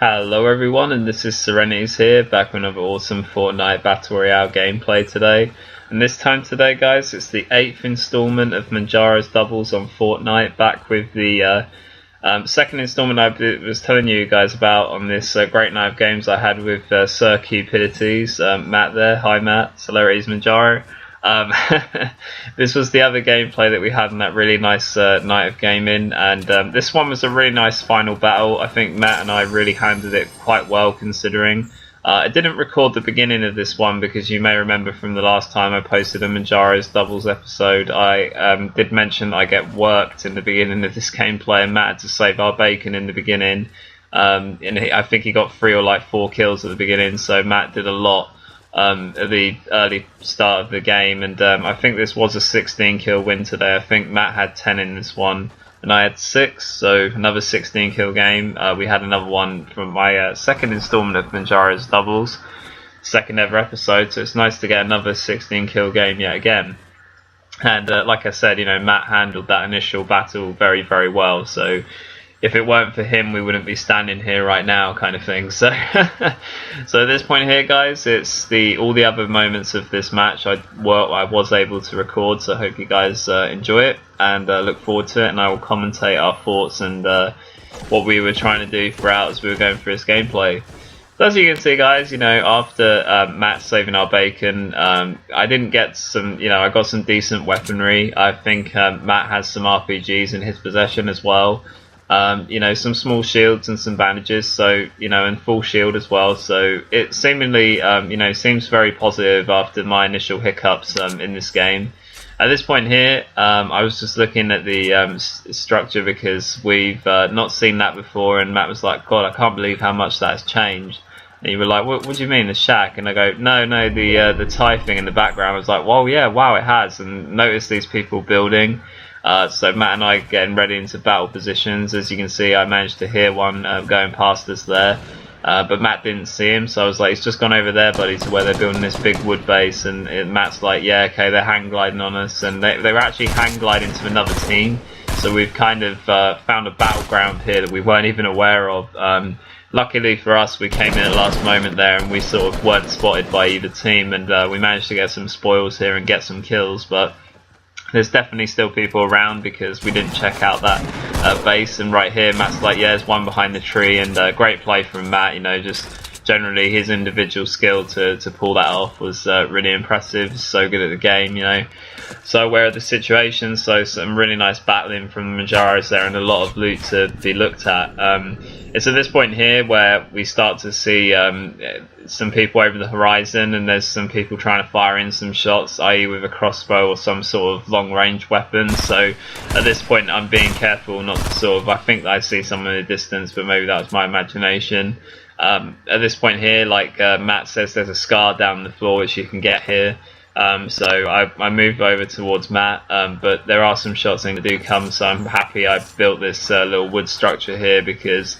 Hello everyone, and this is CelerityzZ here, back with another awesome Fortnite Battle Royale gameplay today. And this time today, guys, it's the 8th installment of Munjaros Doubles on Fortnite, back with the second installment I was telling you guys about on this great night of games I had with CelerityzZ, Matt there. Hi Matt, CelerityzZ Munjaro. This was the other gameplay that we had in that really nice night of gaming, and this one was a really nice final battle. I think Matt and I really handled it quite well, considering I didn't record the beginning of this one because you may remember from the last time I posted a Munjaros Doubles episode, I did mention I get worked in the beginning of this gameplay, and Matt had to save our bacon in the beginning, and I think he got 3 or 4 kills at the beginning, so Matt did a lot at the early start of the game, and I think this was a 16 kill win today. I think Matt had 10 in this one and I had 6, so another 16 kill game. We had another one from my second installment of Munjaros Doubles, second ever episode, so it's nice to get another 16 kill game yet again. And like I said, you know, Matt handled that initial battle very, very well, so if it weren't for him, we wouldn't be standing here right now, kind of thing. So, so at this point here, guys, it's all the other moments of this match I was able to record. So I hope you guys enjoy it and look forward to it. And I will commentate our thoughts and what we were trying to do throughout as we were going through this gameplay. So as you can see, guys, you know, after Matt saving our bacon, I didn't get some, you know, I got some decent weaponry. I think Matt has some RPGs in his possession as well. You know, some small shields and some bandages, so, you know, and full shield as well, so it seemingly, you know, seems very positive after my initial hiccups in this game. At this point here, I was just looking at the structure because we've not seen that before, and Matt was like, God, I can't believe how much that has changed. And you were like, what do you mean, the shack? And I go, no, the Thai thing in the background. I was like, well, yeah, wow, it has, and notice these people building. So Matt and I getting ready into battle positions. As you can see, I managed to hear one going past us there, but Matt didn't see him, so I was like, he's just gone over there, buddy, to where they're building this big wood base, and Matt's like, yeah, okay, they're hang gliding on us, and they were actually hang gliding to another team, so we've kind of found a battleground here that we weren't even aware of. Luckily for us, we came in at the last moment there, and we sort of weren't spotted by either team, and we managed to get some spoils here and get some kills, but there's definitely still people around because we didn't check out that base. And right here, Matt's like, yeah, there's one behind the tree, and great play from Matt. You know, just generally his individual skill to pull that off was really impressive. So good at the game, you know. So aware of the situation, so some really nice battling from the Munjaros there, and a lot of loot to be looked at. It's at this point here where we start to see some people over the horizon, and there's some people trying to fire in some shots, i.e. with a crossbow or some sort of long-range weapon. So at this point I'm being careful not to sort of, I think I see someone in the distance, but maybe that was my imagination. At this point here, like Matt says, there's a scar down the floor which you can get here. So I moved over towards Matt, but there are some shots that do come, so I'm happy I built this little wood structure here because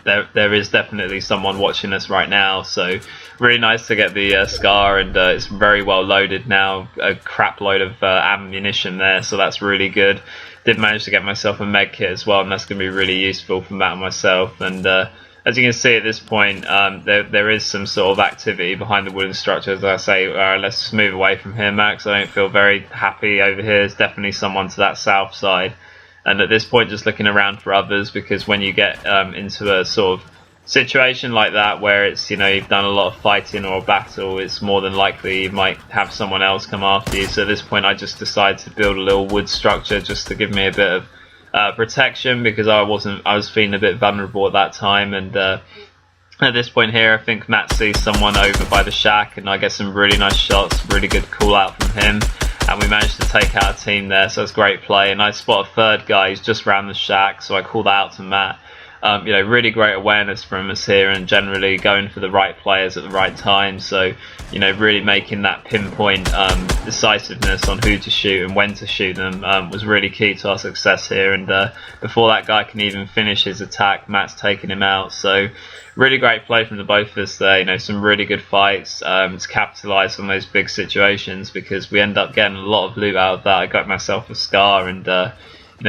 there is definitely someone watching us right now, so really nice to get the scar, and it's very well loaded now, a crap load of ammunition there, so that's really good. Did manage to get myself a med kit as well, and that's going to be really useful for Matt and myself. And as you can see at this point, there is some sort of activity behind the wooden structure. As I say, let's move away from here, Max. I don't feel very happy over here. There's definitely someone to that south side. And at this point, just looking around for others, because when you get into a sort of situation like that, where it's, you know, you've done a lot of fighting or a battle, it's more than likely you might have someone else come after you. So at this point, I just decided to build a little wood structure just to give me a bit of protection, because I was feeling a bit vulnerable at that time. And at this point here, I think Matt sees someone over by the shack, and I get some really nice shots, really good call out from him, and we managed to take out a team there, so it's great play. And I spot a third guy who's just round the shack, so I call that out to Matt. You know, really great awareness from us here, and generally going for the right players at the right time. So, you know, really making that pinpoint decisiveness on who to shoot and when to shoot them was really key to our success here. And before that guy can even finish his attack, Matt's taking him out. So really great play from the both of us there. You know, some really good fights to capitalise on those big situations, because we end up getting a lot of loot out of that. I got myself a scar, and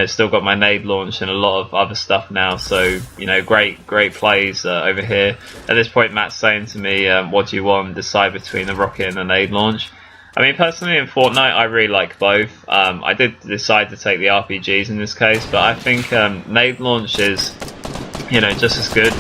still got my nade launch and a lot of other stuff now. So, great plays over here. At this point, Matt's saying to me, what do you want? Decide between the rocket and the nade launch. I mean, personally in Fortnite, I really like both. I did decide to take the RPGs in this case, but I think nade launch is, just as good.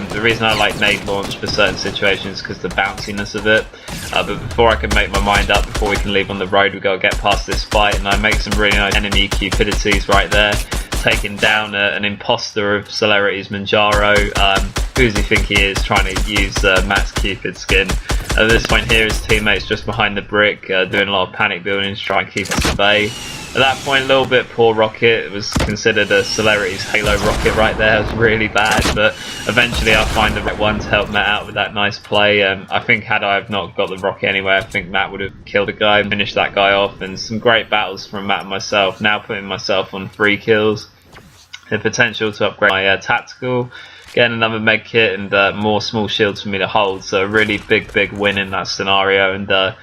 The reason I like nade launch for certain situations is because the bounciness of it. But before I can make my mind up, before we can leave on the road, we got to get past this fight, and I make some really nice enemy cupidities right there, taking down an imposter of CelerityzZ Munjaro. Who does he think he is, trying to use Matt's Cupid skin? At this point here, his teammates just behind the brick, doing a lot of panic building to try and keep us at bay. At that point, a little bit poor rocket. It was considered a CelerityzZ Halo rocket right there. It was really bad, but eventually I'll find the right one to help Matt out with that nice play. I think had I have not got the rocket anyway, I think Matt would have killed a guy, finished that guy off, and some great battles from Matt and myself. Now putting myself on 3 kills. The potential to upgrade my tactical, getting another med kit and more small shields for me to hold. So a really big win in that scenario. And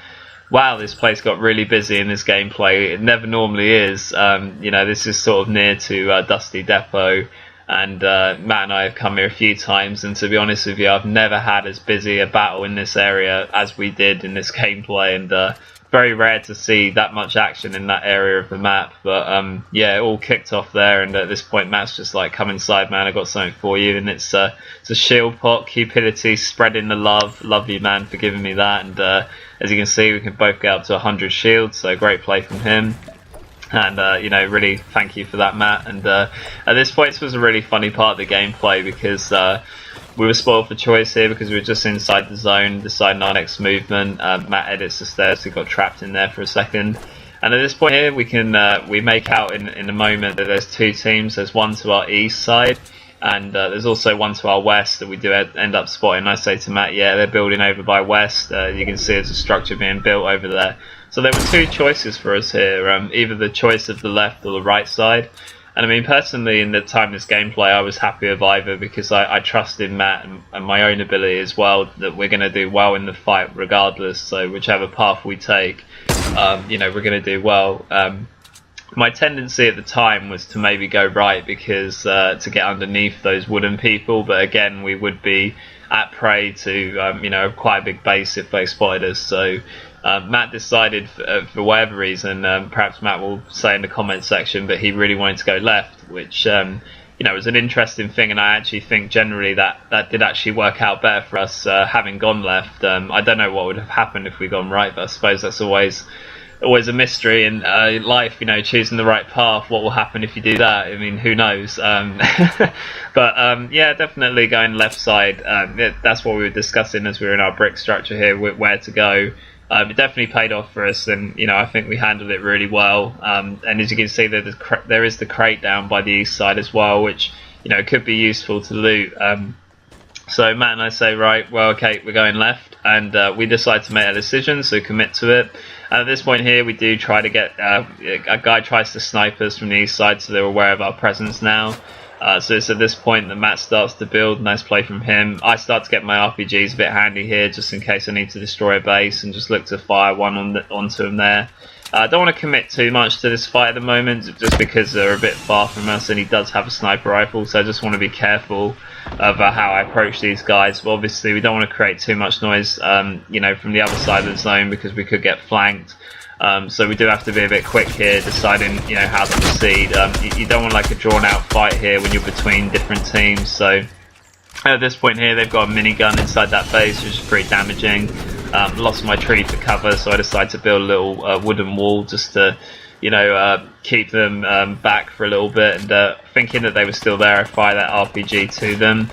wow, this place got really busy in this gameplay. It never normally is. This is sort of near to Dusty Depot, and Matt and I have come here a few times, and to be honest with you, I've never had as busy a battle in this area as we did in this gameplay, and very rare to see that much action in that area of the map. But yeah, it all kicked off there, and at this point Matt's just like, come inside, man, I got something for you. And it's a shield pot, cupidity, spreading the love you, man, for giving me that. And as you can see, we can both get up to 100 shields, so great play from him. And really thank you for that, Matt. And at this point, this was a really funny part of the gameplay, because we were spoiled for choice here because we were just inside the zone, deciding our next movement. Matt edits the stairs, so we got trapped in there for a second. And at this point here, we make out in a moment that there's 2 teams. There's one to our east side, and there's also one to our west that we do end up spotting. I say to Matt, yeah, they're building over by west. You can see there's a structure being built over there. So there were 2 choices for us here, either the choice of the left or the right side. And I mean, personally, in the time of this gameplay, I was happy with either, because I trust in Matt and my own ability as well, that we're going to do well in the fight regardless. So whichever path we take, we're going to do well. My tendency at the time was to maybe go right, because to get underneath those wooden people, but again, we would be at prey to quite a big base if they spotted us. So Matt decided, for whatever reason, perhaps Matt will say in the comment section, but he really wanted to go left, which was an interesting thing, and I actually think generally that did actually work out better for us having gone left. I don't know what would have happened if we'd gone right, but I suppose that's always a mystery in life, choosing the right path. What will happen if you do that? I mean, who knows? But yeah, definitely going left side. That's what we were discussing as we were in our brick structure here, where to go. It definitely paid off for us, and I think we handled it really well. And as you can see, there is the crate down by the east side as well, which could be useful to loot. So Matt and I say, right, well, okay, we're going left, and we decide to make a decision, so commit to it. And at this point here, we do try to get a guy tries to snipe us from the east side, so they're aware of our presence now. So it's at this point that Matt starts to build. Nice play from him. I start to get my RPGs a bit handy here, just in case I need to destroy a base, and just look to fire one onto him there. I don't want to commit too much to this fight at the moment, just because they're a bit far from us, and he does have a sniper rifle, so I just want to be careful of how I approach these guys. But obviously we don't want to create too much noise from the other side of the zone, because we could get flanked. So we do have to be a bit quick here, deciding how to proceed. You don't want like a drawn out fight here when you're between different teams. So at this point here, they've got a minigun inside that base, which is pretty damaging. Lost my tree for cover, so I decided to build a little wooden wall just to keep them back for a little bit. And thinking that they were still there, I fire that RPG to them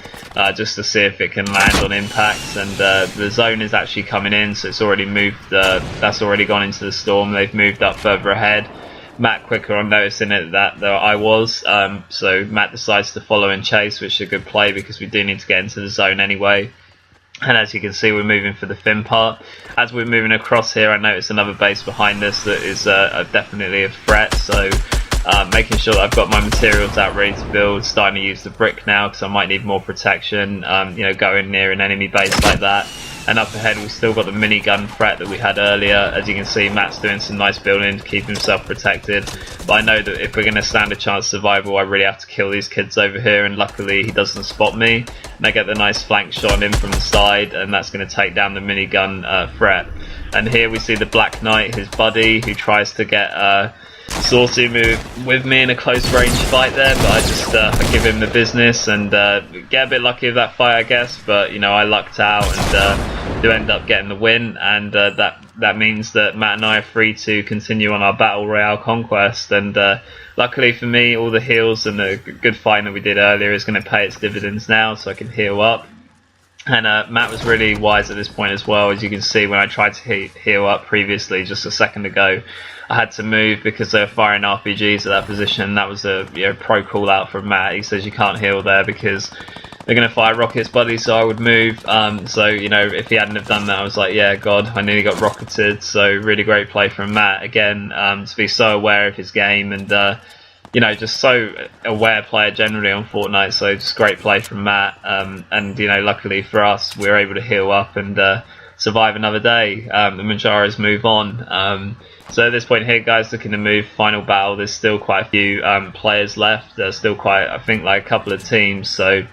just to see if it can land on impact. And the zone is actually coming in, so it's already moved. That's already gone into the storm. They've moved up further ahead. Matt quicker on noticing it that I was, so Matt decides to follow and chase, which is a good play because we do need to get into the zone anyway. And as you can see, we're moving for the fin part. As we're moving across here, I notice another base behind us that is definitely a threat. So making sure that I've got my materials out ready to build, starting to use the brick now because I might need more protection, going near an enemy base like that. And up ahead we've still got the minigun threat that we had earlier. As you can see, Matt's doing some nice building to keep himself protected. But I know that if we're going to stand a chance of survival, I really have to kill these kids over here, and luckily he doesn't spot me. And I get the nice flank shot in from the side, and that's going to take down the minigun threat. And here we see the Black Knight, his buddy, who tries to get saucy move with me in a close range fight there, but I just I give him the business and get a bit lucky with that fight, I guess. But you know, I lucked out and do end up getting the win, and that means that Matt and I are free to continue on our Battle Royale conquest. And luckily for me, all the heals and the good fighting that we did earlier is going to pay its dividends now, so I can heal up. And Matt was really wise at this point as well. As you can see, when I tried to heal up previously, just a second ago, I had to move because they were firing RPGs at that position. That was a pro call out from Matt. He says you can't heal there because they're going to fire rockets, buddy, so I would move. So, you know, if he hadn't have done that, I was like, yeah, God, I nearly got rocketed. So really great play from Matt, again, to be so aware of his game and, you know, just so aware player generally on Fortnite. So just great play from Matt. And, you know, luckily for us, we were able to heal up and survive another day. The Munjaros move on. So at this point here, guys, looking to move final battle. There's still quite a few players left. There's still quite, I think, like a couple of teams. So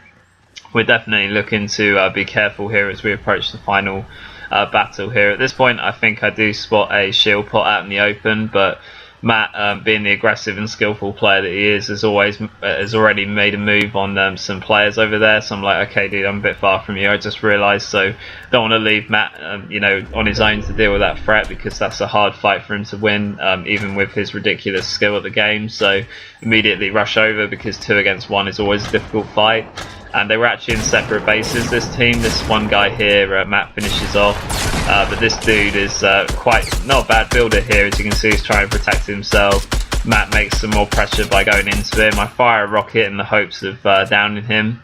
we're definitely looking to be careful here as we approach the final battle here. At this point, I think I do spot a shield pot out in the open, but Matt, being the aggressive and skillful player that he is, has already made a move on some players over there. So I'm like, okay, dude, I'm a bit far from you. I just realised, so don't want to leave Matt, you know, on his own to deal with that threat, because that's a hard fight for him to win, even with his ridiculous skill at the game. So immediately rush over, because 2 against 1 is always a difficult fight. And they were actually in separate bases, this team. This one guy here, Matt finishes off. But this dude is quite not a bad builder here. As you can see, he's trying to protect himself. Matt makes some more pressure by going into him. I fire a rocket in the hopes of downing him.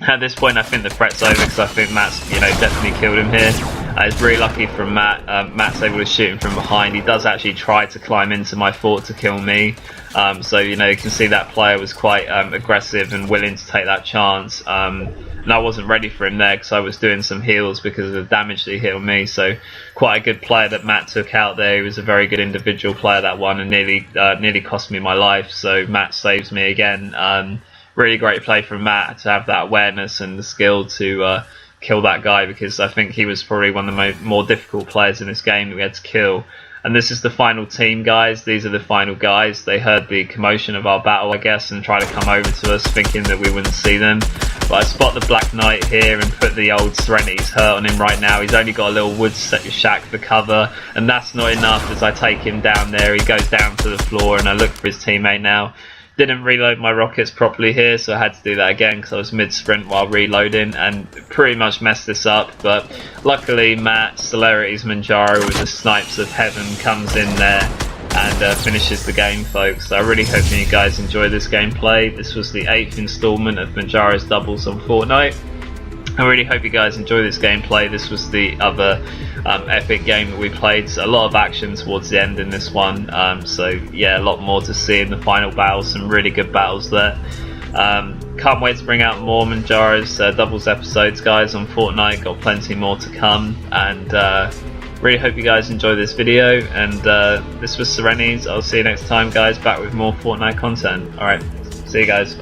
At this point, I think the threat's over, because I think Matt's, you know, definitely killed him here. It's really lucky from Matt. Matt's able to shoot him from behind. He does actually try to climb into my fort to kill me. So, you know, you can see that player was quite aggressive and willing to take that chance. And I wasn't ready for him there, because I was doing some heals because of the damage that he healed me. So quite a good player that Matt took out there. He was a very good individual player, that one, and nearly cost me my life. So Matt saves me again. Really great play from Matt to have that awareness and the skill to kill that guy, because I think he was probably one of the more difficult players in this game that we had to kill. And this is the final team, guys. These are the final guys. They heard the commotion of our battle, I guess, and tried to come over to us thinking that we wouldn't see them. But I spot the Black Knight here and put the old CelerityzZ hurt on him right now. He's only got a little wood shack for cover, and that's not enough. As I take him down there, he goes down to the floor, and I look for his teammate now. Didn't reload my rockets properly here, so I had to do that again because I was mid-sprint while reloading and pretty much messed this up. But luckily, Matt, CelerityzZ Munjaro with the snipes of heaven comes in there and finishes the game, folks. So I really hope you guys enjoy this gameplay. This was the 8th installment of Munjaros Doubles on Fortnite. I really hope you guys enjoy this gameplay. This was the other epic game that we played. So a lot of action towards the end in this one. So yeah, a lot more to see in the final battle. Some really good battles there. Can't wait to bring out more Munjaros Doubles episodes, guys, on Fortnite. Got plenty more to come. And really hope you guys enjoy this video. And this was CelerityzZ. I'll see you next time, guys. Back with more Fortnite content. Alright, see you guys.